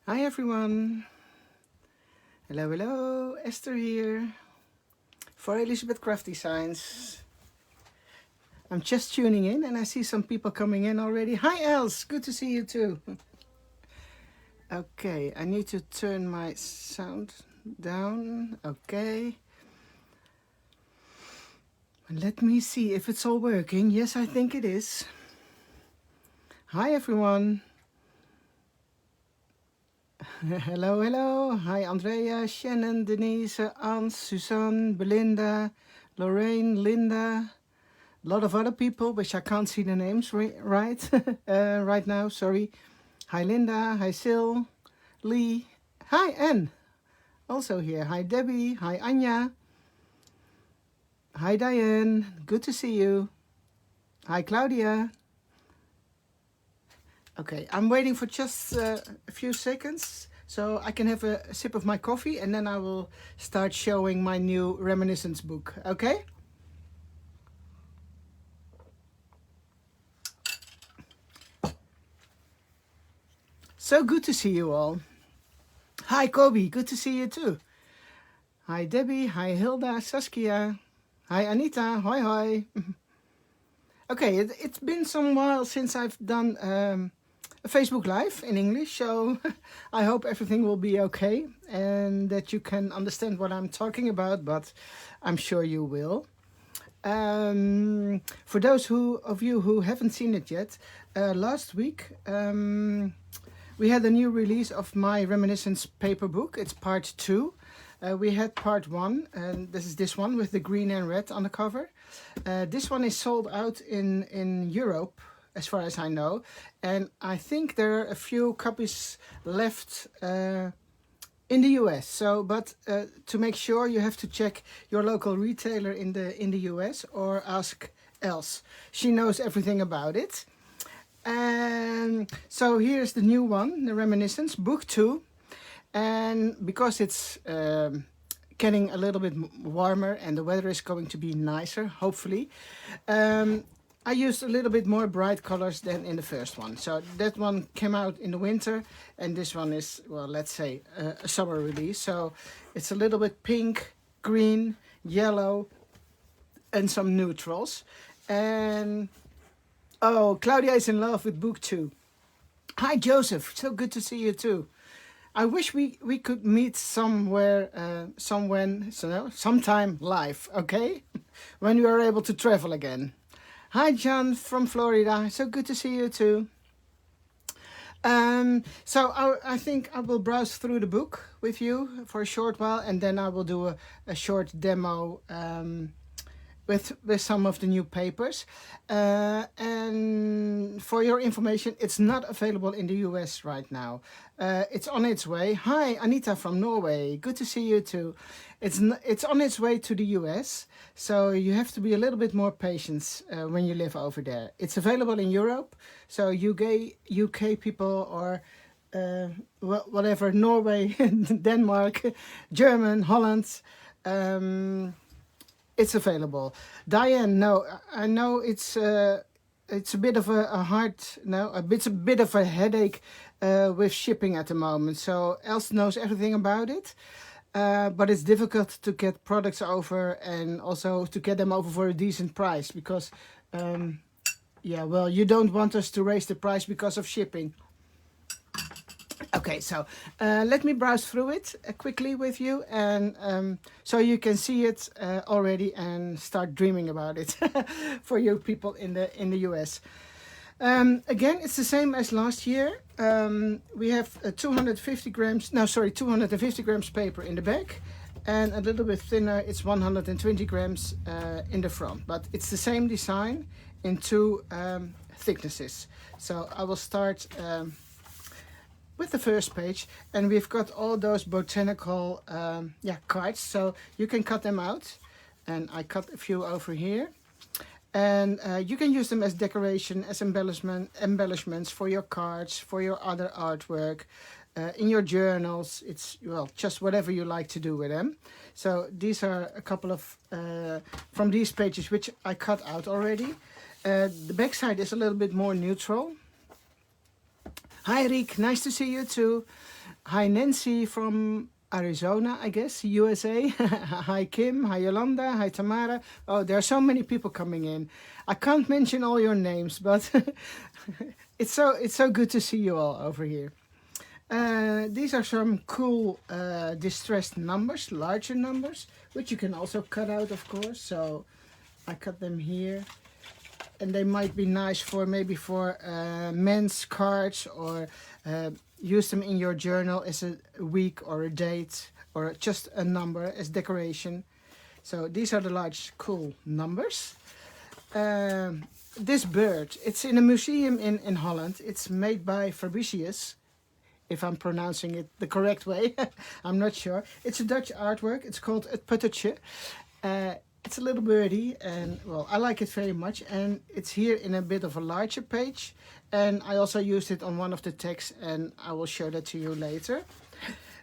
Hi everyone. Hello, hello. Esther here for Elizabeth Craft Designs. I'm just tuning in and I see some people coming in already. Hi Els, good to see you too. Okay, I need to turn my sound down. Okay. Let me see if it's all working. Yes, I think it is. Hi everyone. Hello, hello. Hi Andrea, Shannon, Denise, Anne, Suzanne, Belinda, Lorraine, Linda. A lot of other people, which I can't see the names right now. Sorry. Hi Linda. Hi Sil. Lee. Hi Anne. Also here. Hi Debbie. Hi Anya. Hi Diane. Good to see you. Hi Claudia. Okay, I'm waiting for just a few seconds so I can have a sip of my coffee and then I will start showing my new Reminiscence book. Okay? So good to see you all. Hi Kobe. Good to see you too. Hi Debbie. Hi Hilda. Saskia. Hi Anita. Hoi hoi. Okay, it's been some while since I've done a Facebook Live in English, so I hope everything will be okay and that you can understand what I'm talking about, but I'm sure you will. For those of you who haven't seen it yet, last week we had a new release of my Reminiscence paper book. It's part 2. We had part 1, and this is this one with the green and red on the cover. This one is sold out in Europe, as far as I know, and I think there are a few copies left in the US. So, but to make sure, you have to check your local retailer in the US or ask Els. She knows everything about it. And so here's the new one, the Reminiscence, book 2. And because it's getting a little bit warmer and the weather is going to be nicer, hopefully, I used a little bit more bright colors than in the first one. So that one came out in the winter and this one is, well, let's say a summer release. So it's a little bit pink, green, yellow, and some neutrals. And oh, Claudia is in love with book 2. Hi Joseph, so good to see you too. I wish we could meet somewhere, sometime live, okay? When we are able to travel again. Hi John from Florida, so good to see you too. So I think I will browse through the book with you for a short while and then I will do a short demo with some of the new papers. And for your information, it's not available in the US right now. It's on its way. Hi, Anita from Norway. Good to see you too. It's on its way to the US, so you have to be a little bit more patient when you live over there. It's available in Europe, so UK people or whatever, Norway, Denmark, German, Holland, it's available. Diane, no, I know it's a bit of it's a bit of a headache with shipping at the moment. So Els knows everything about it, but it's difficult to get products over and also to get them over for a decent price because, yeah, well, you don't want us to raise the price because of shipping. Okay, so let me browse through it quickly with you, and so you can see it already and start dreaming about it for you people in the US. Again, it's the same as last year. We have 250 grams paper in the back, and a little bit thinner. It's 120 grams in the front, but it's the same design in 2 thicknesses. So I will start. With the first page, and we've got all those botanical cards, so you can cut them out, and I cut a few over here, and you can use them as decoration, as embellishments for your cards, for your other artwork, in your journals. It's, well, just whatever you like to do with them. So these are a couple of from these pages which I cut out already. The back side is a little bit more neutral. Hi Riek, nice to see you too. Hi Nancy from Arizona, I guess, USA. Hi Kim, hi Yolanda, hi Tamara. Oh, there are so many people coming in. I can't mention all your names, but it's so good to see you all over here. These are some cool distressed numbers, larger numbers, which you can also cut out, of course. So I cut them here, and they might be nice for maybe for men's cards, or use them in your journal as a week or a date or just a number as decoration. So these are the large cool numbers. This bird, it's in a museum in Holland. It's made by Fabricius, if I'm pronouncing it the correct way. I'm not sure. It's a Dutch artwork. It's called Het Puttertje. It's a little birdie, and well, I like it very much. And it's here in a bit of a larger page. And I also used it on one of the texts, and I will show that to you later.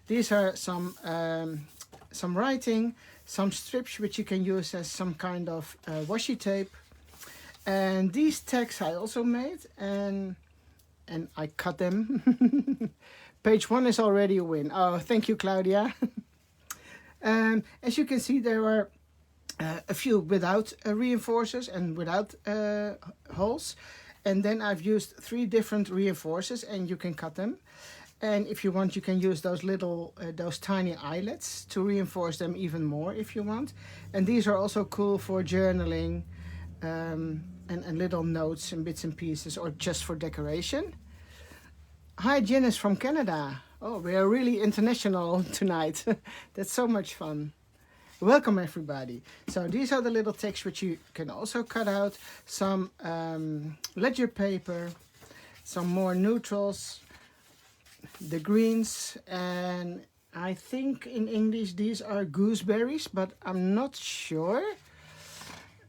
These are some writing, some strips which you can use as some kind of washi tape. And these tags I also made, and I cut them. Page 1 is already a win. Oh, thank you, Claudia. As you can see, there are a few without reinforcers and without holes. And then I've used 3 different reinforcers, and you can cut them. And if you want, you can use those little, those tiny eyelets to reinforce them even more if you want. And these are also cool for journaling, and little notes and bits and pieces, or just for decoration. Hi, Janice from Canada. Oh, we are really international tonight. That's so much fun. Welcome, everybody. So these are the little texts which you can also cut out. Some ledger paper, some more neutrals, the greens, and I think in English these are gooseberries, but I'm not sure.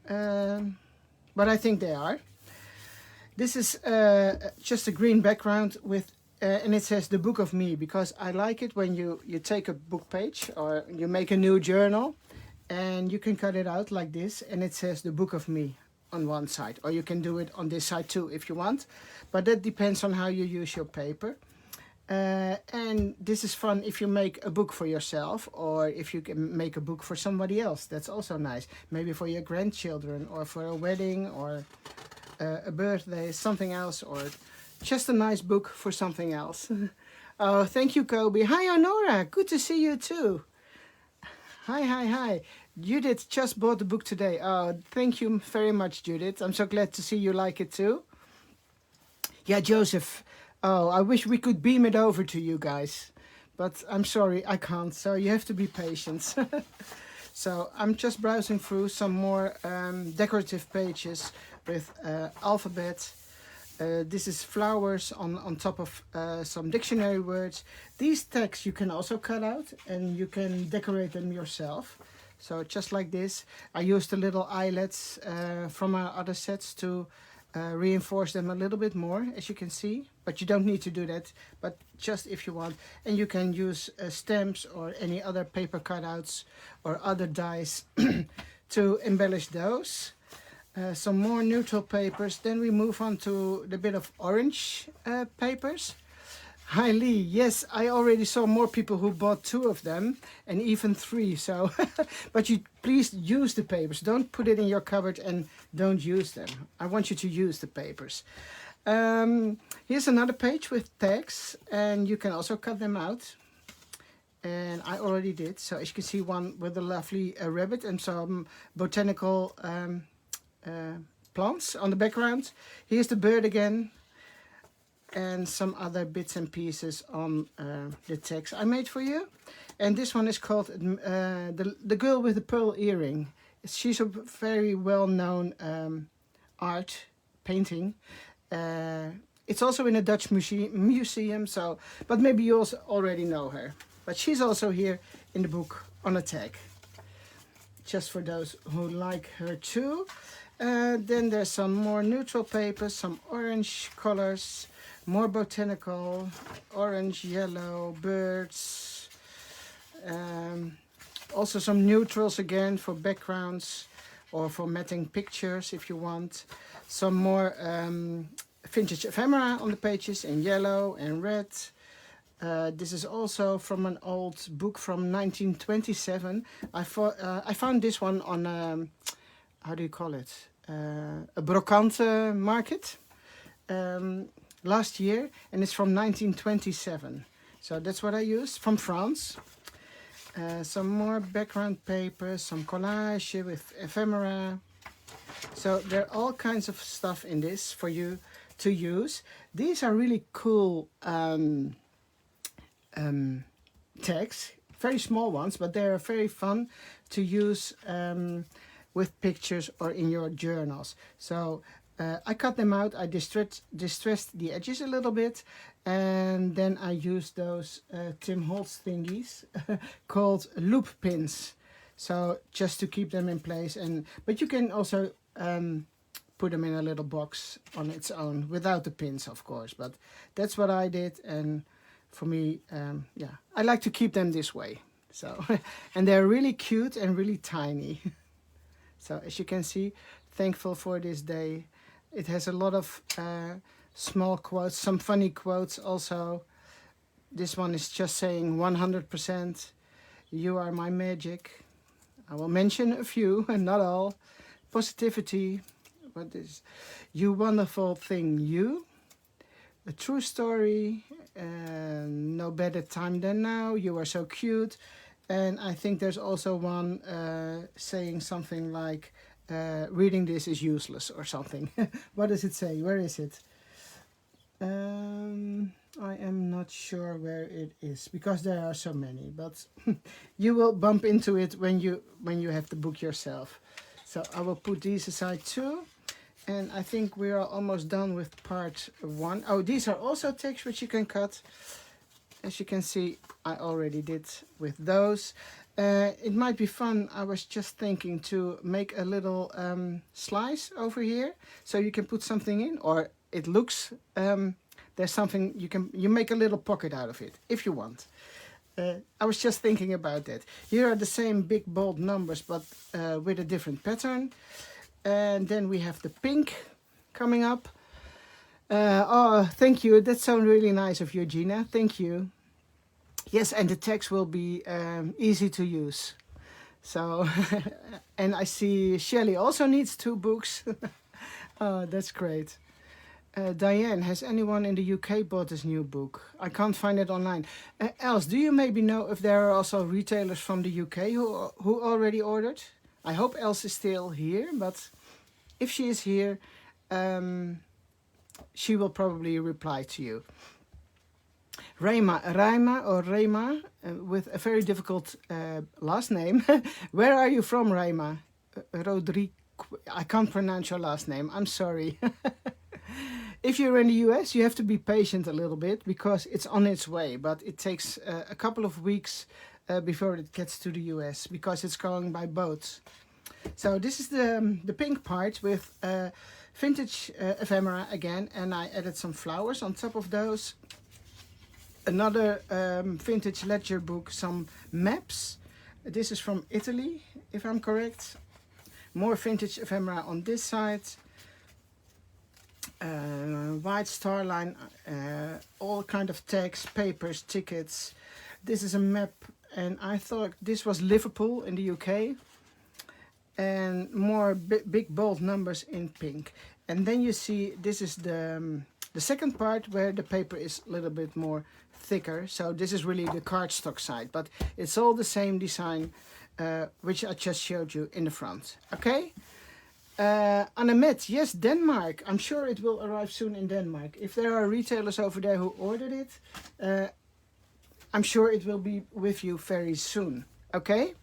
But I think they are. This is just a green background with, and it says The Book of Me, because I like it when you take a book page or you make a new journal, and you can cut it out like this, and it says The Book of Me on one side, or you can do it on this side too if you want, but that depends on how you use your paper. And this is fun if you make a book for yourself, or if you can make a book for somebody else. That's also nice. Maybe for your grandchildren, or for a wedding, or a birthday, something else, or just a nice book for something else. Oh, thank you, Kobe. Hi, Honora. Good to see you too. Hi. Judith just bought the book today. Oh, thank you very much, Judith. I'm so glad to see you like it too. Yeah, Joseph. Oh, I wish we could beam it over to you guys, but I'm sorry, I can't, so you have to be patient. So I'm just browsing through some more decorative pages with alphabet. This is flowers on top of some dictionary words. These tags you can also cut out, and you can decorate them yourself. So just like this, I used the little eyelets from our other sets to reinforce them a little bit more, as you can see, but you don't need to do that, but just if you want. And you can use stamps or any other paper cutouts or other dies to embellish those. Some more neutral papers. Then we move on to the bit of orange papers. Hi Lee, yes, I already saw more people who bought 2 of them, and even 3, so but you please use the papers. Don't put it in your cupboard and don't use them. I want you to use the papers. Here's another page with tags, and you can also cut them out, and I already did. So as you can see, one with a lovely rabbit and some botanical plants on the background. Here's the bird again, and some other bits and pieces on the text I made for you. And this one is called the Girl with the Pearl Earring. She's a very well-known art painting. It's also in a Dutch museum, so, but maybe you also already know her. But she's also here in the book on a tag, just for those who like her too. Then there's some more neutral papers, some orange colors, more botanical, orange, yellow, birds. Also some neutrals again for backgrounds or for matting pictures if you want. Some more vintage ephemera on the pages in yellow and red. This is also from an old book from 1927. I found this one on, how do you call it? A brocante market last year, and it's from 1927. So that's what I used, from France. Some more background paper, some collage with ephemera. So there are all kinds of stuff in this for you to use. These are really cool tags, very small ones, but they are very fun to use with pictures or in your journals. So I cut them out, I distressed the edges a little bit, and then I used those Tim Holtz thingies called loop pins. So just to keep them in place, but you can also put them in a little box on its own without the pins, of course. But that's what I did, and for me, yeah, I like to keep them this way. So, and they're really cute and really tiny. So as you can see, thankful for this day. It has a lot of small quotes, some funny quotes also. This one is just saying 100%, you are my magic. I will mention a few and not all. Positivity, what is, you wonderful thing, you. A true story, no better time than now, you are so cute. And I think there's also one saying something like, reading this is useless or something. What does it say? Where is it? I am not sure where it is because there are so many, but you will bump into it when you have the book yourself. So I will put these aside too. And I think we are almost done with part 1. Oh, these are also tags which you can cut. As you can see, I already did with those. It might be fun, I was just thinking, to make a little slice over here. So you can put something in, or it looks, there's something, you make a little pocket out of it, if you want. I was just thinking about that. Here are the same big bold numbers, but with a different pattern. And then we have the pink coming up. Oh, thank you. That sounds really nice of you, Gina. Thank you. Yes, and the text will be easy to use. So, and I see Shelley also needs 2 books. Oh, that's great. Diane, has anyone in the UK bought this new book? I can't find it online. Els, do you maybe know if there are also retailers from the UK who already ordered? I hope Els is still here, but if she is here, she will probably reply to you. Rema, with a very difficult last name. Where are you from, Rema? Rodrigo, I can't pronounce your last name, I'm sorry. If you're in the US, you have to be patient a little bit because it's on its way, but it takes a couple of weeks before it gets to the US because it's going by boat. So this is the pink part with vintage ephemera again, and I added some flowers on top of those. Another vintage ledger book, some maps. This is from Italy, if I'm correct. More vintage ephemera on this side. White star line, all kind of tags, papers, tickets. This is a map, and I thought this was Liverpool in the UK. And more big bold numbers in pink. And then you see this is the second part where the paper is a little bit more thicker. So this is really the cardstock side, but it's all the same design, which I just showed you in the front. Okay. Annemet, yes, Denmark. I'm sure it will arrive soon in Denmark. If there are retailers over there who ordered it, I'm sure it will be with you very soon. Okay?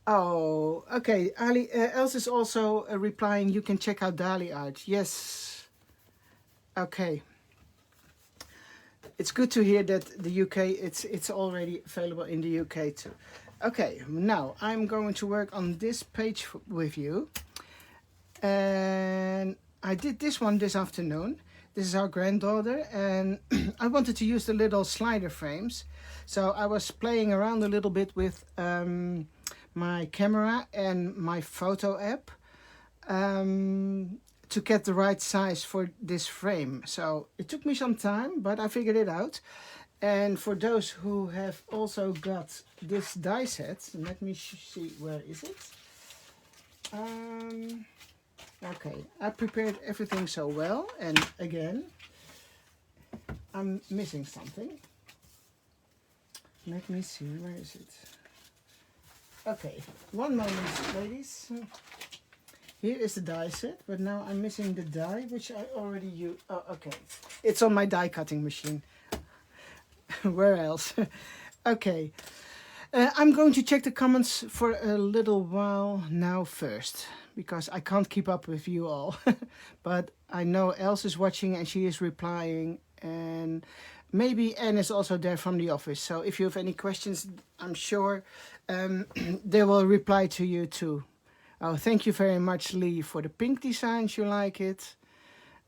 Oh, okay. Ali, Els is also replying, you can check out Dali art. Yes. Okay. It's good to hear that the UK, it's already available in the UK too. Okay, now I'm going to work on this page with you. And I did this one this afternoon. This is our granddaughter, and I wanted to use the little slider frames. So I was playing around a little bit with my camera and my photo app. to get the right size for this frame. So it took me some time, but I figured it out. And for those who have also got this die set, let me see, where is it? Okay, I prepared everything so well, and again, I'm missing something. Let me see, where is it? Okay, one moment, ladies. Here is the die set, but now I'm missing the die, which I already used. Oh, okay. It's on my die cutting machine. Where else? Okay. I'm going to check the comments for a little while now first, because I can't keep up with you all. But I know Else is watching and she is replying, and maybe Anne is also there from the office. So if you have any questions, I'm sure they will reply to you too. Oh, thank you very much, Lee, for the pink designs. You like it.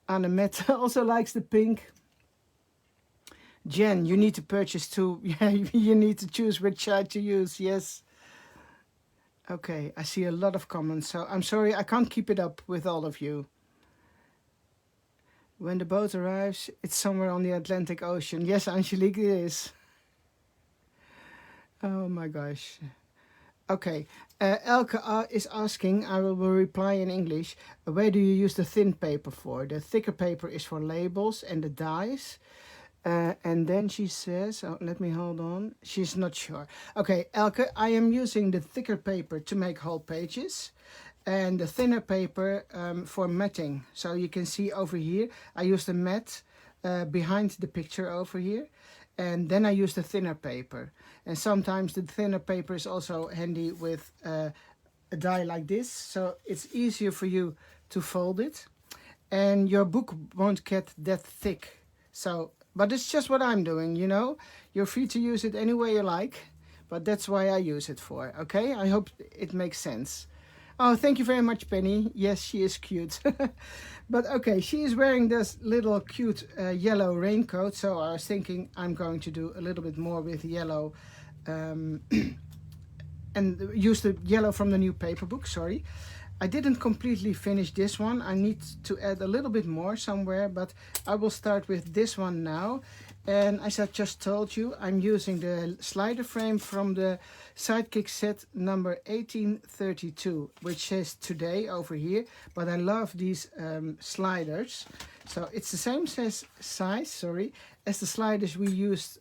Annemette also likes the pink. Jen, you need to purchase too. Yeah, you need to choose which chart to use. Yes. Okay, I see a lot of comments, so I'm sorry I can't keep it up with all of you. When the boat arrives, it's somewhere on the Atlantic Ocean. Yes, Angelique, it is. Oh my gosh. Okay, Elke is asking, I will reply in English, where do you use the thin paper for? The thicker paper is for labels and the dies. And then she says, oh, let me hold on, she's not sure. Okay, Elke, I am using the thicker paper to make whole pages and the thinner paper for matting. So you can see over here, I use the mat behind the picture over here. And then I use the thinner paper. And sometimes the thinner paper is also handy with a die like this. So it's easier for you to fold it. And your book won't get that thick. So, but it's just what I'm doing, you know. You're free to use it any way you like. But that's why I use it for, okay? I hope it makes sense. Oh, thank you very much, Penny. Yes, she is cute. But okay, she is wearing this little cute yellow raincoat. So I was thinking I'm going to do a little bit more with yellow. And use the yellow from the new paper book, sorry. I didn't completely finish this one. I need to add a little bit more somewhere. But I will start with this one now. And as I just told you, I'm using the slider frame from the Sidekick set number 1832, which says today over here. But I love these sliders. So it's the same size as the sliders we used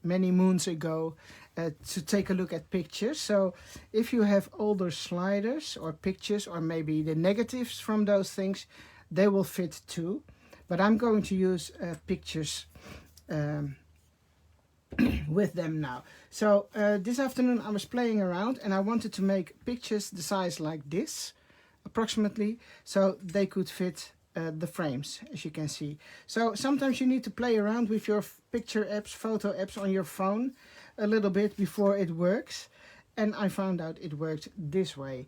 many moons ago to take a look at pictures. So if you have older sliders or pictures or maybe the negatives from those things, they will fit too. But I'm going to use pictures with them now. So this afternoon I was playing around and I wanted to make pictures the size like this approximately, so they could fit the frames, as you can see. So sometimes you need to play around with your picture apps, photo apps on your phone a little bit before it works, and I found out it worked this way.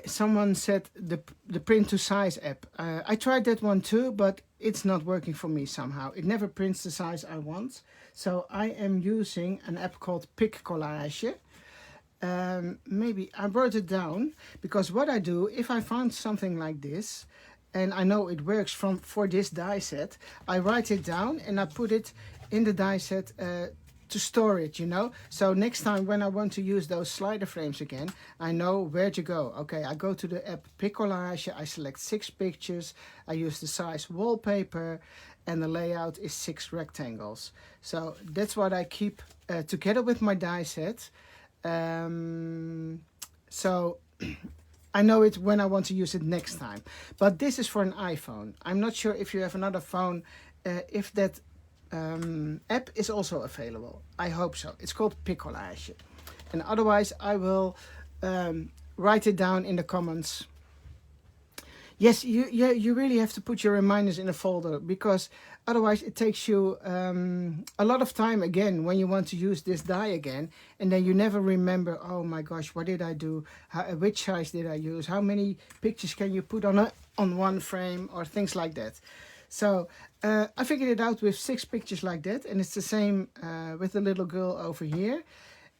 Someone said the print to size app. I tried that one too, but it's not working for me somehow. It never prints the size I want. So I am using an app called Pic Collage. Maybe I wrote it down, because what I do, if I found something like this and I know it works for this die set, I write it down and I put it in the die set to store it, you know. So next time when I want to use those slider frames again, I know where to go. Okay, I go to the app Pic Collage, I select 6 pictures, I use the size wallpaper, and the layout is 6 rectangles. So that's what I keep together with my die set. So I know it when I want to use it next time. But this is for an iPhone. I'm not sure if you have another phone, if that app is also available. I hope so. It's called Pic Collage. And otherwise I will write it down in the comments. Yes, you really have to put your reminders in a folder, because otherwise it takes you a lot of time again when you want to use this die again, and then you never remember, oh my gosh, what did I do? Which size did I use? How many pictures can you put on one frame, or things like that. So I figured it out with 6 pictures like that, and it's the same with the little girl over here.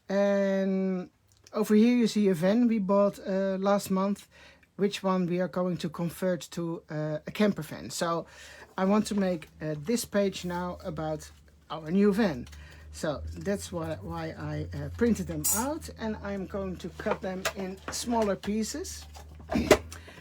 And over here you see a van we bought last month, which one we are going to convert to a camper van. So I want to make this page now about our new van. So that's why I printed them out, and I'm going to cut them in smaller pieces.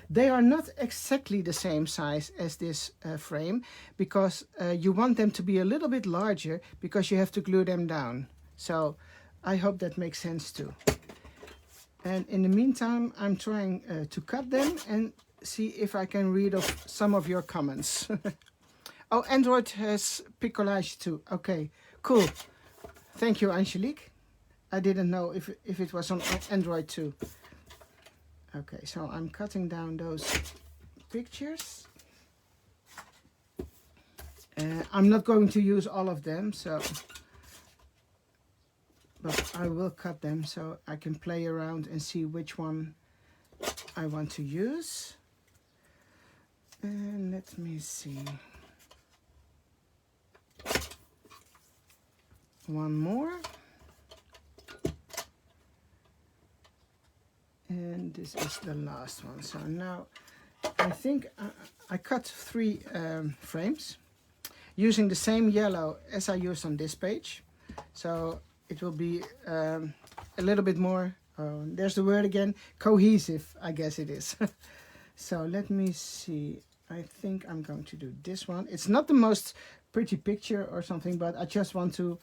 They are not exactly the same size as this frame, because you want them to be a little bit larger because you have to glue them down. So I hope that makes sense too. And in the meantime, I'm trying to cut them and see if I can read off some of your comments. Oh, Android has Picolage too. Okay, cool. Thank you, Angelique. I didn't know if it was on Android too. Okay, so I'm cutting down those pictures. I'm not going to use all of them, but I will cut them so I can play around and see which one I want to use. And let me see. One more. And this is the last one. So now I think I cut 3 frames using the same yellow as I used on this page. So it will be a little bit more, there's the word again, cohesive, I guess it is. So let me see. I think I'm going to do this one. It's not the most pretty picture or something, but I just want to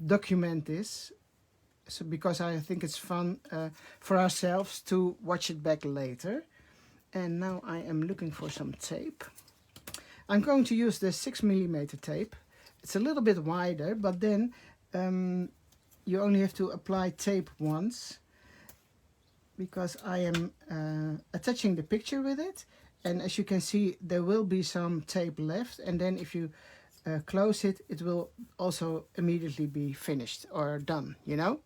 document this. So because I think it's fun for ourselves to watch it back later. And now I am looking for some tape. I'm going to use the 6mm tape. It's a little bit wider, but then you only have to apply tape once, because I am attaching the picture with it. And as you can see, there will be some tape left, and then if you close it, it will also immediately be finished or done, you know.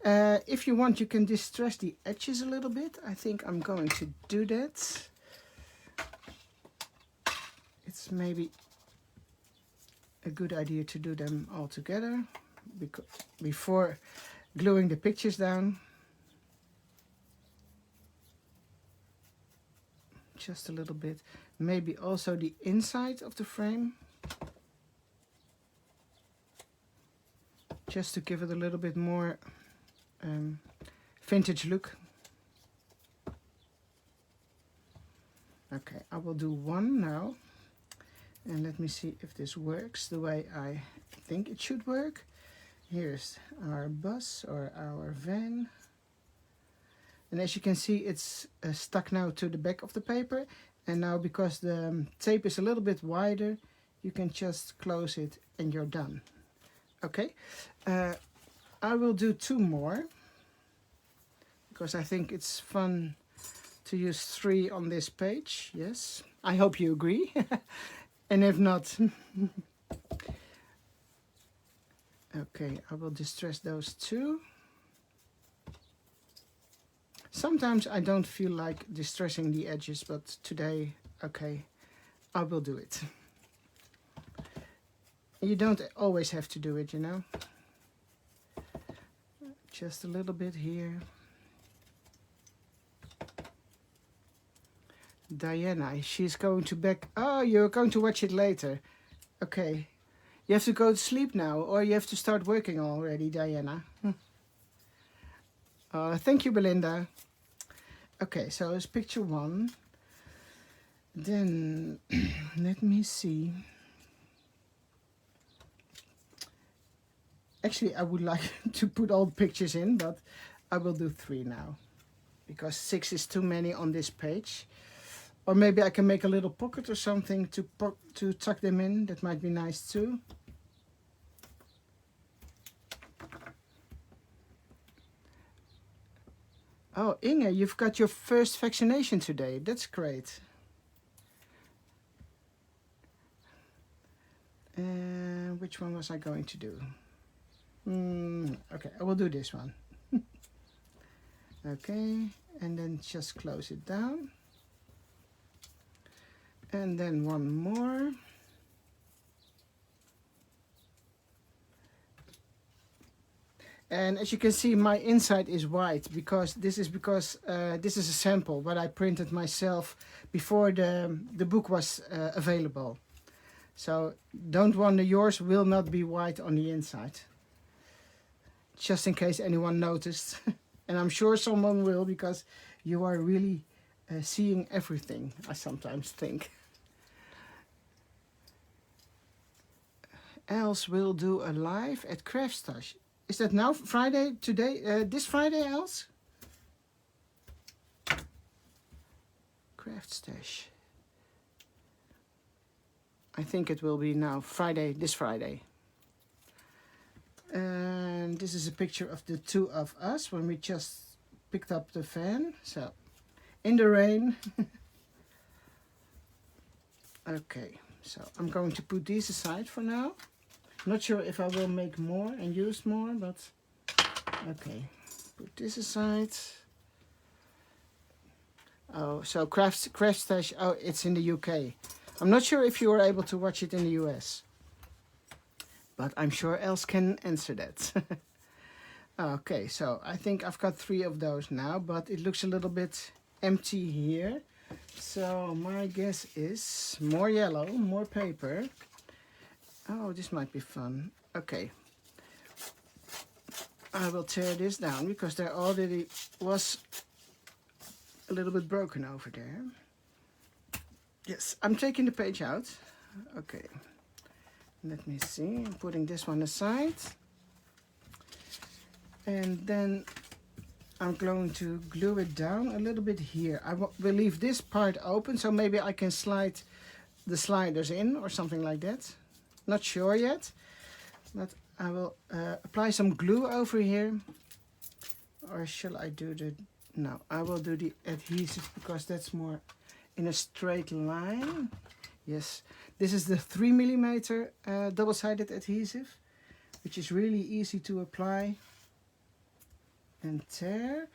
If you want, you can distress the edges a little bit. I think I'm going to do that. It's maybe a good idea to do them all together before gluing the pictures down. Just a little bit. Maybe also the inside of the frame, just to give it a little bit more vintage look. Okay, I will do one now, and let me see if this works the way I think it should work. Here's our bus or our van, and as you can see, it's stuck now to the back of the paper. And now, because the tape is a little bit wider, you can just close it and you're done. Okay, I will do 2 more, because I think it's fun to use 3 on this page. Yes, I hope you agree. And if not, okay, I will distress those 2. Sometimes I don't feel like distressing the edges, but today, okay, I will do it. You don't always have to do it, you know. Just a little bit here. Diana, she's going to back. Oh, you're going to watch it later. Okay. You have to go to sleep now, or you have to start working already, Diana. Thank you, Belinda. Okay, so it's picture 1. Then, let me see. Actually, I would like to put all the pictures in, but I will do 3 now, because 6 is too many on this page. Or maybe I can make a little pocket or something to tuck them in. That might be nice too. Oh, Inge, you've got your first vaccination today. That's great. Which one was I going to do? Okay, I will do this one. Okay, and then just close it down. And then one more. And as you can see, my inside is white because this is a sample what I printed myself before the book was available. So don't wonder, yours will not be white on the inside. Just in case anyone noticed. And I'm sure someone will, because you are really seeing everything, I sometimes think. Els will do a live at Craftstash. Is that now Friday, today, this Friday, Els? Craftstash. I think it will be now Friday, this Friday. And this is a picture of the two of us when we just picked up the van. So, in the rain. Okay, so I'm going to put these aside for now. Not sure if I will make more and use more, but okay. Put this aside. Oh, so Craftstash, oh, it's in the UK. I'm not sure if you are able to watch it in the US. But I'm sure Els can answer that. Okay, so I think I've got 3 of those now, but it looks a little bit empty here. So my guess is more yellow, more paper. Oh, this might be fun. Okay. I will tear this down because there already was a little bit broken over there. Yes, I'm taking the page out. Okay. Let me see, I'm putting this one aside. And then I'm going to glue it down a little bit here. I will leave this part open, so maybe I can slide the sliders in or something like that. Not sure yet, but I will apply some glue over here. Or shall I do the... No, I will do the adhesive because that's more in a straight line. Yes, this is the 3mm double-sided adhesive, which is really easy to apply and tear.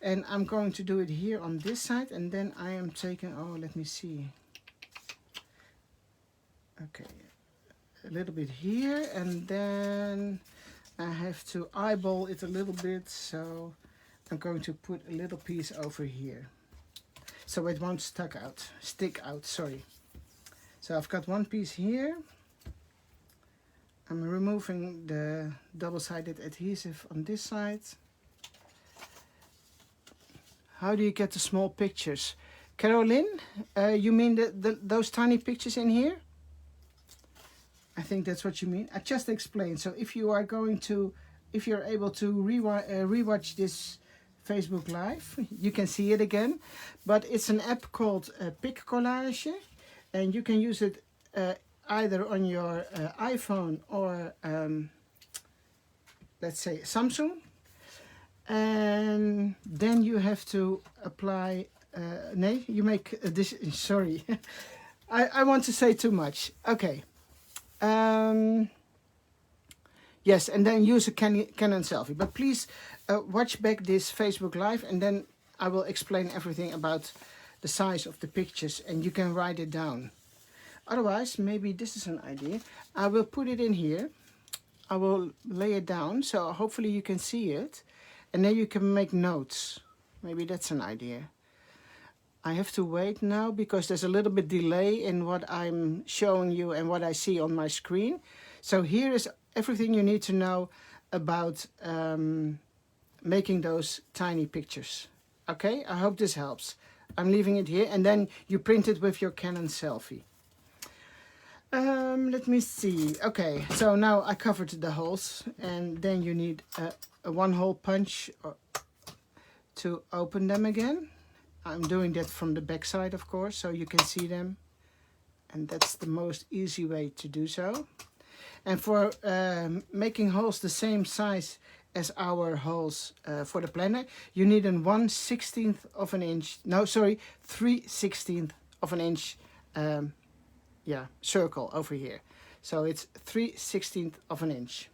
And I'm going to do it here on this side, and then I am taking, oh, let me see. Okay, a little bit here, and then I have to eyeball it a little bit, so I'm going to put a little piece over here. So it won't stick out, sorry. So I've got one piece here. I'm removing the double-sided adhesive on this side. How do you get the small pictures? Caroline, you mean those tiny pictures in here? I think that's what you mean. I just explained. So if you are going to, if you're able to rewatch this Facebook Live, you can see it again. But it's an app called Pic Collage, and you can use it either on your iPhone or let's say Samsung. And then you have to apply. Nee, you make this. Sorry, I want to say too much. Okay. Yes, and then use a Canon selfie. But please watch back this Facebook Live, and then I will explain everything about the size of the pictures, and you can write it down. Otherwise, maybe this is an idea. I will put it in here. I will lay it down, so hopefully you can see it. And then you can make notes. Maybe that's an idea. I have to wait now because there's a little bit delay in what I'm showing you and what I see on my screen. So here is everything you need to know about making those tiny pictures. Okay, I hope this helps. I'm leaving it here, and then you print it with your Canon selfie. Let me see. Okay, so now I covered the holes, and then you need a one-hole punch to open them again. I'm doing that from the back side, of course, so you can see them. And that's the most easy way to do so. And for making holes the same size as our holes for the planner, you need a 1/16 of an inch, no, sorry, 3/16 of an inch circle over here. So it's 3/16 of an inch.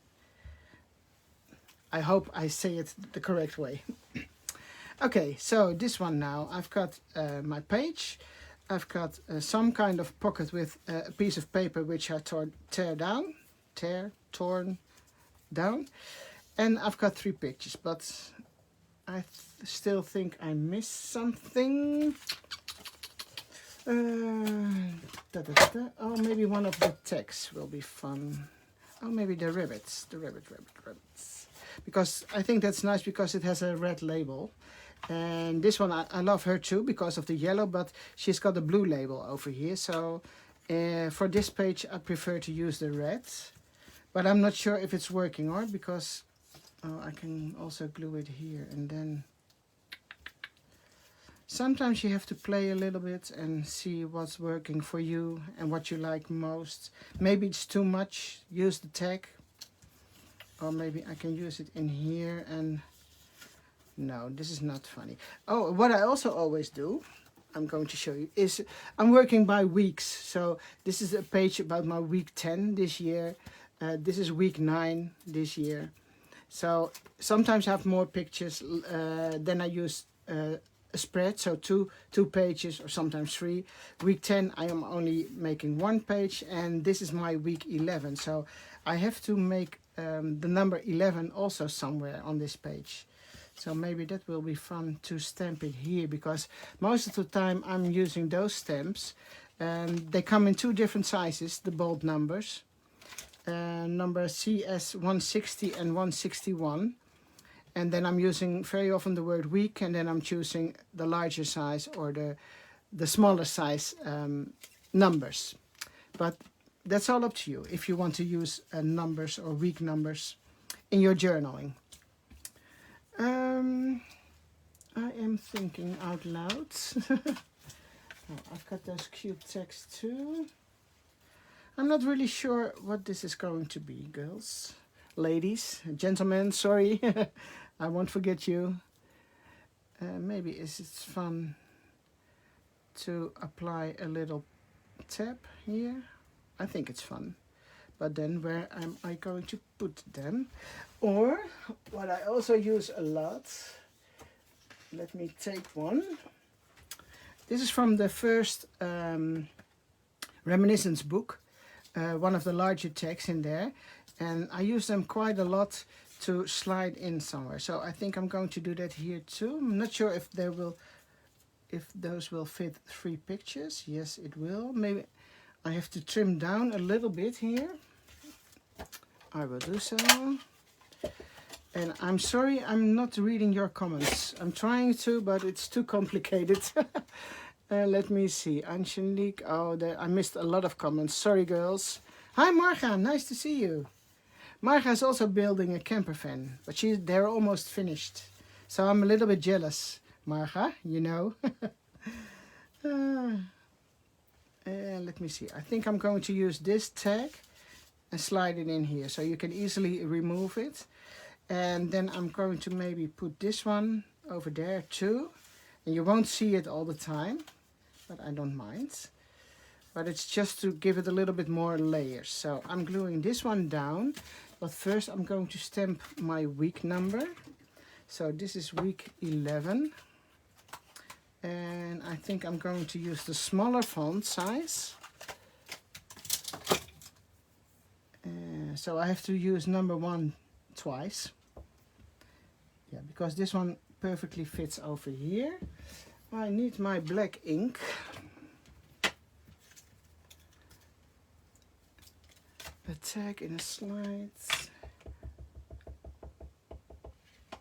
I hope I say it the correct way. Okay, so this one now, I've got my page. I've got some kind of pocket with a piece of paper which I torn down. And I've got 3 pictures, but I still think I missed something. Oh, maybe one of the tags will be fun. Oh, maybe the rabbits, rabbits. Because I think that's nice because it has a red label. And this one, I love her too because of the yellow, but she's got a blue label over here. So for this page, I prefer to use the red. But I'm not sure if it's working or because I can also glue it here. And then sometimes you have to play a little bit and see what's working for you and what you like most. Maybe it's too much, use the tag. Or maybe I can use it in here and... No, this is not funny. Oh, what I also always do, I'm going to show you, is I'm working by weeks. So this is a page about my week 10 this year. This is week 9 this year. So sometimes I have more pictures. Then I use a spread, so two pages or sometimes 3. Week 10 I am only making 1 page, and this is my week 11. So I have to make the number 11 also somewhere on this page. So maybe that will be fun to stamp it here, because most of the time I'm using those stamps and they come in 2 different sizes, the bold numbers. Number CS 160 and 161. And then I'm using very often the word week, and then I'm choosing the larger size or the smaller size numbers. But that's all up to you if you want to use numbers or week numbers in your journaling. I am thinking out loud. I've got those cute tags too. I'm not really sure what this is going to be, girls, ladies, gentlemen, sorry. I won't forget you. Maybe it's fun to apply a little tab here. I think it's fun. But then where am I going to put them? Or what I also use a lot, let me take one. This is from the first Reminiscence book, one of the larger tags in there. And I use them quite a lot to slide in somewhere. So I think I'm going to do that here too. I'm not sure if those will fit 3 pictures. Yes, it will. Maybe I have to trim down a little bit here. I will do so. And I'm sorry I'm not reading your comments. I'm trying to, but it's too complicated. Let me see. Angelique, oh, I missed a lot of comments. Sorry, girls. Hi, Marga. Nice to see you. Marga is also building a camper van, but they're almost finished. So I'm a little bit jealous, Marga, you know. Let me see. I think I'm going to use this tag and slide it in here, so you can easily remove it. And then I'm going to maybe put this one over there too. And you won't see it all the time, but I don't mind. But it's just to give it a little bit more layers. So I'm gluing this one down. But first I'm going to stamp my week number. So this is week 11. And I think I'm going to use the smaller font size. So I have to use number 1 twice. Yeah, because this one perfectly fits over here. I need my black ink. A tag in a slide.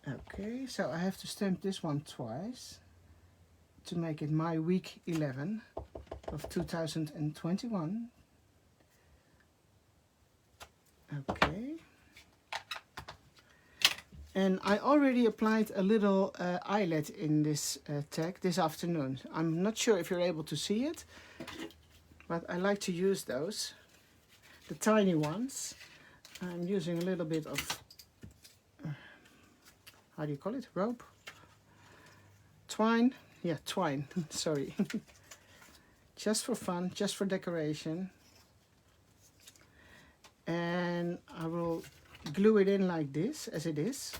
Okay, so I have to stamp this one twice to make it my week 11 of 2021. Okay. And I already applied a little eyelet in this tag this afternoon. I'm not sure if you're able to see it, but I like to use those. The tiny ones. I'm using a little bit of, how do you call it? Rope? Twine? Yeah, twine. Sorry. Just for fun, just for decoration. And I will glue it in like this, as it is,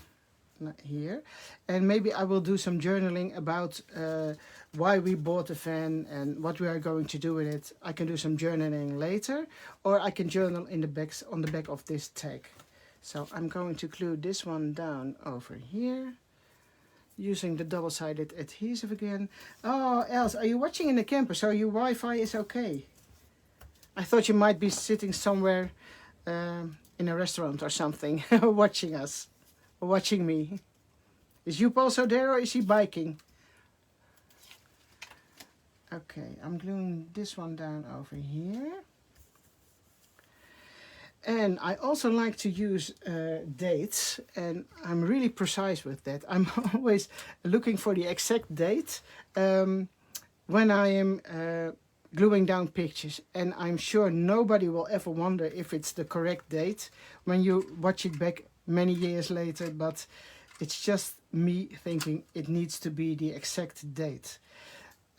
here. And maybe I will do some journaling about why we bought the van and what we are going to do with it. I can do some journaling later, or I can journal in the on the back of this tag. So I'm going to glue this one down over here, using the double-sided adhesive again. Oh, Els, are you watching in the camper? So your Wi-Fi is okay? I thought you might be sitting somewhere in a restaurant or something, watching us, watching me. Is Joep also there, or is he biking? Okay, I'm gluing this one down over here. And I also like to use dates, and I'm really precise with that. I'm always looking for the exact date when I am gluing down pictures, and I'm sure nobody will ever wonder if it's the correct date when you watch it back many years later, but it's just me thinking it needs to be the exact date.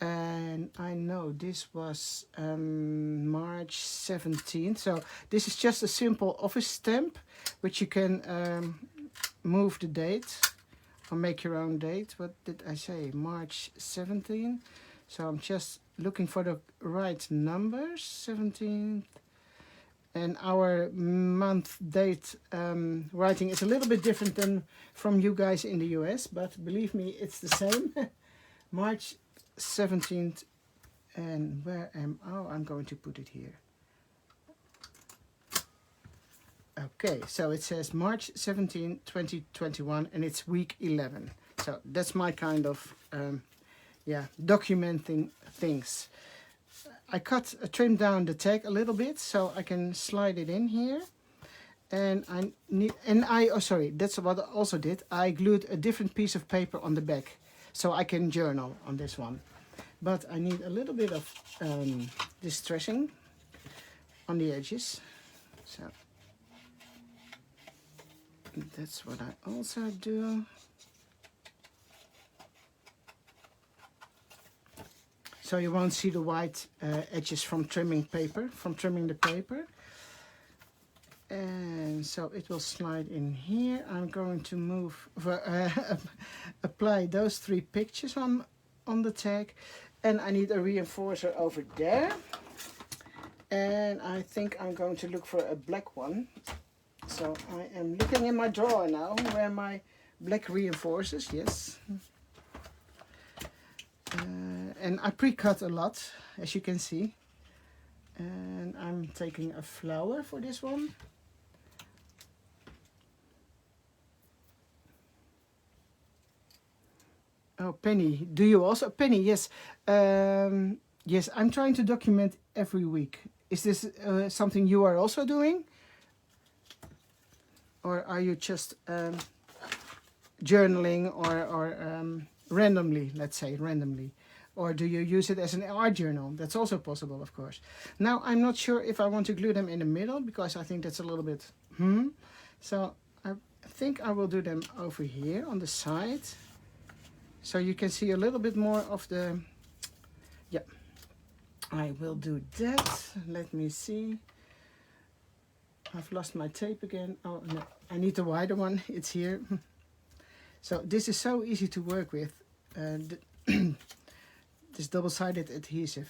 And I know this was March 17th. So this is just a simple office stamp, which you can move the date or make your own date. What did I say? March 17th. So I'm just looking for the right numbers. 17th. And our month date writing is a little bit different than from you guys in the US, but believe me, it's the same. March 17th, and where am I'm going to put it here. Okay, so it says March 17, 2021, and it's week 11. So that's my kind of yeah, documenting things. I trimmed down the tag a little bit so I can slide it in here. And oh sorry, that's what I also did. I glued a different piece of paper on the back so I can journal on this one. But I need a little bit of distressing on the edges. So that's what I also do. So you won't see the white edges from trimming the paper. And so it will slide in here. I'm going to apply those 3 pictures on the tag. And I need a reinforcer over there. And I think I'm going to look for a black one. So I am looking in my drawer now where my black reinforcers, yes. And I pre-cut a lot, as you can see. And I'm taking a flower for this one. Oh, Penny, do you also? Penny, yes. Yes, I'm trying to document every week. Is this something you are also doing? Or are you just journaling or randomly, let's say, randomly? Or do you use it as an art journal? That's also possible, of course. Now, I'm not sure if I want to glue them in the middle, because I think that's a little bit, So I think I will do them over here on the side. So you can see a little bit more of the, yeah, I will do that. Let me see. I've lost my tape again. Oh, no, I need the wider one. It's here. So this is so easy to work with. This double-sided adhesive.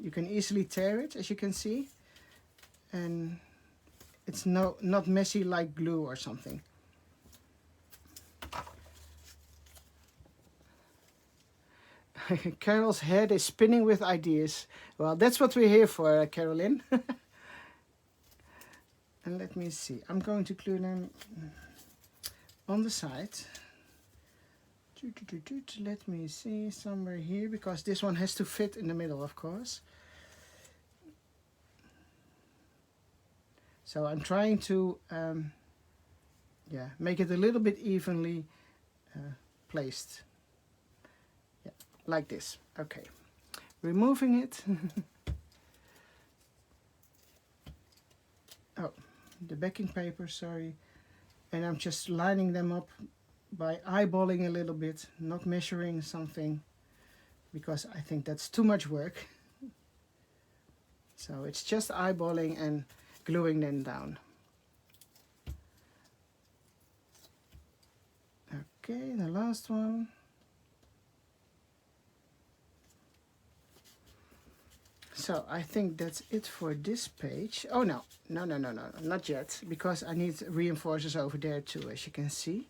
You can easily tear it, as you can see. And it's not messy like glue or something. Carol's head is spinning with ideas. Well, that's what we're here for, Carolyn. And let me see. I'm going to glue them on the side. Let me see, somewhere here, because this one has to fit in the middle, of course. So I'm trying to yeah, make it a little bit evenly placed. Yeah, like this. Okay. Removing it. Oh, the backing paper, sorry. And I'm just lining them up by eyeballing a little bit, not measuring something, because I think that's too much work. So it's just eyeballing and gluing them down. Okay, the last one. So I think that's it for this page. Oh no, not yet, because I need reinforcers over there too, as you can see.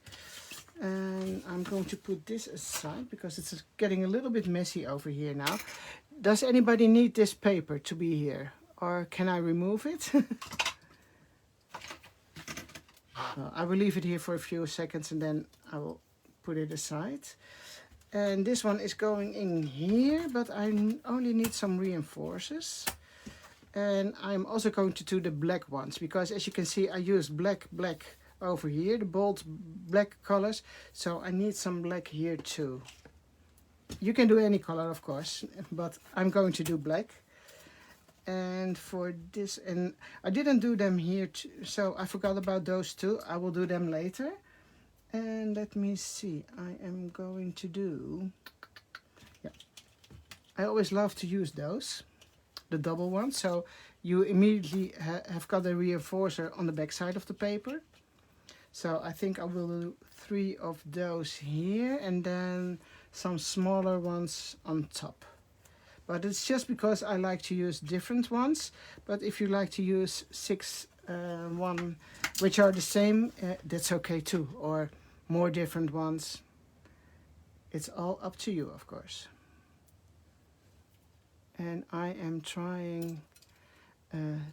And I'm going to put this aside because it's getting a little bit messy over here now. Does anybody need this paper to be here, or can I remove it? I will leave it here for a few seconds and then I will put it aside. And this one is going in here, but I only need some reinforcers. And I'm also going to do the black ones, because as you can see, I used black over here, the bold black colors. So I need some black here too. You can do any color, of course, but I'm going to do black. And for this, and I didn't do them here too, so I forgot about those two. I will do them later. And let me see, I am going to do, yeah, I always love to use those, the double ones, so you immediately have got a reinforcer on the back side of the paper. So I think I will do 3 of those here and then some smaller ones on top. But it's just because I like to use different ones. But if you like to use 6 one which are the same, that's okay too, or more different ones. It's all up to you, of course. And I am trying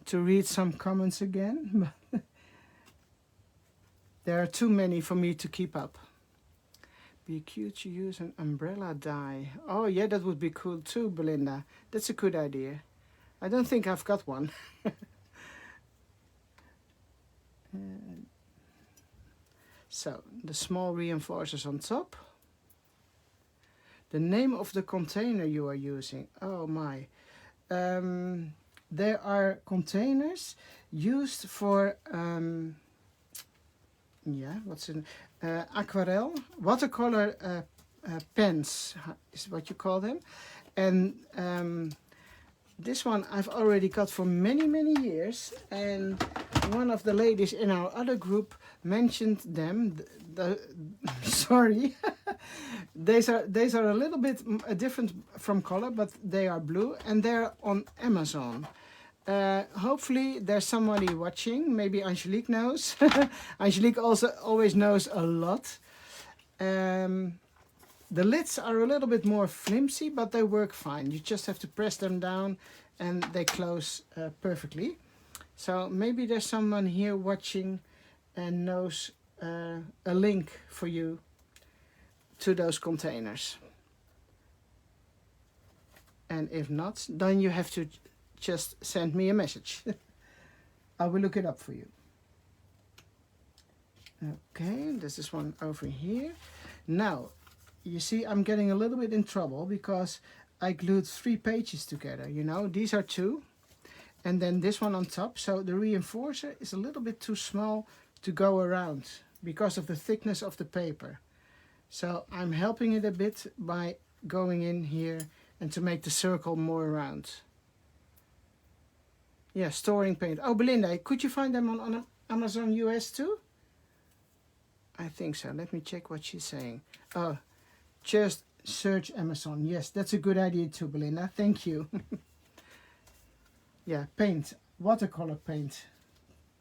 to read some comments again, but there are too many for me to keep up. Be cute to use an umbrella die. Oh yeah, that would be cool too, Belinda. That's a good idea. I don't think I've got one. So, the small reinforcers on top. The name of the container you are using. Oh my. There are containers used for, aquarelle, watercolor pens is what you call them. And this one I've already got for many years, and one of the ladies in our other group mentioned them. Sorry, these are a little bit different from color, but they are blue and they're on Amazon. Hopefully there's somebody watching. Maybe Angelique knows. Angelique also always knows a lot. The lids are a little bit more flimsy, but they work fine. You just have to press them down and they close perfectly. So maybe there's someone here watching and knows a link for you to those containers. And if not, then you have to just send me a message. I will look it up for you. Okay, this is one over here. Now, you see, I'm getting a little bit in trouble because I glued 3 pages together, you know. These are 2, and then this one on top. So the reinforcer is a little bit too small to go around because of the thickness of the paper. So I'm helping it a bit by going in here and to make the circle more round. Yeah, storing paint. Oh, Belinda, could you find them on Amazon US too? I think so. Let me check what she's saying. Oh, just search Amazon. Yes, that's a good idea too, Belinda. Thank you. Yeah, paint. Watercolor paint.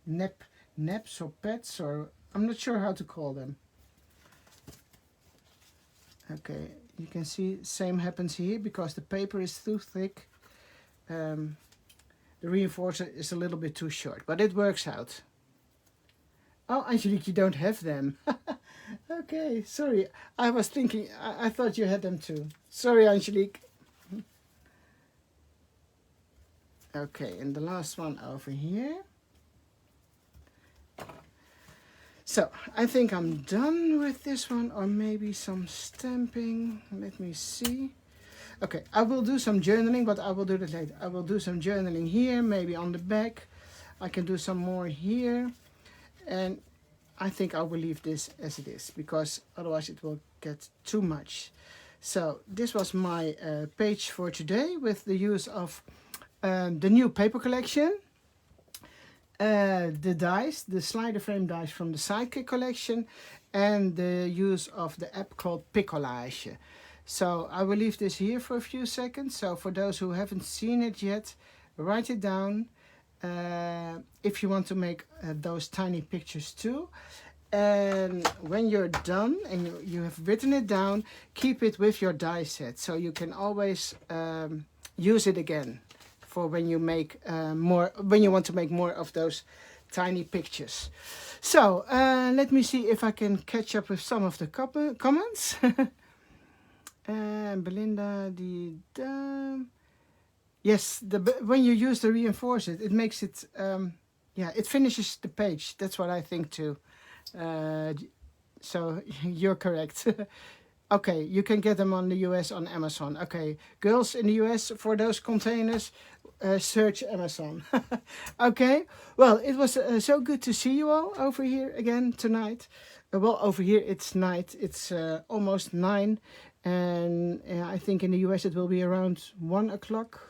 Neps or pets, or I'm not sure how to call them. Okay, you can see same happens here because the paper is too thick. The reinforcer is a little bit too short, but it works out. Oh, Angelique, you don't have them. Okay, sorry. I was thinking, I thought you had them too. Sorry, Angelique. Okay, and the last one over here. So, I think I'm done with this one, or maybe some stamping. Let me see. Okay, I will do some journaling, but I will do that later. I will do some journaling here, maybe on the back. I can do some more here. And I think I will leave this as it is, because otherwise it will get too much. So this was my page for today with the use of the new paper collection. The dies, the slider frame dies from the Sidekick collection, and the use of the app called Picolage. So I will leave this here for a few seconds. So for those who haven't seen it yet, write it down. If you want to make those tiny pictures too. And when you're done and you have written it down, keep it with your die set so you can always use it again for when you make when you want to make more of those tiny pictures. So let me see if I can catch up with some of the comments. And Belinda, yes, when you use the reinforce it makes it, yeah, it finishes the page. That's what I think too. So you're correct. Okay, you can get them on the US on Amazon. Okay, girls in the US, for those containers, search Amazon. Okay, well, it was so good to see you all over here again tonight. Well, over here it's night. It's almost 9. And I think in the US it will be around 1 o'clock,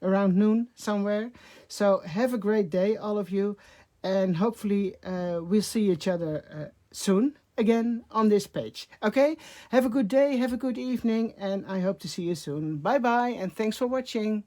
around noon somewhere. So have a great day, all of you. And hopefully we'll see each other soon again on this page. Okay? Have a good day, have a good evening, and I hope to see you soon. Bye-bye, and thanks for watching.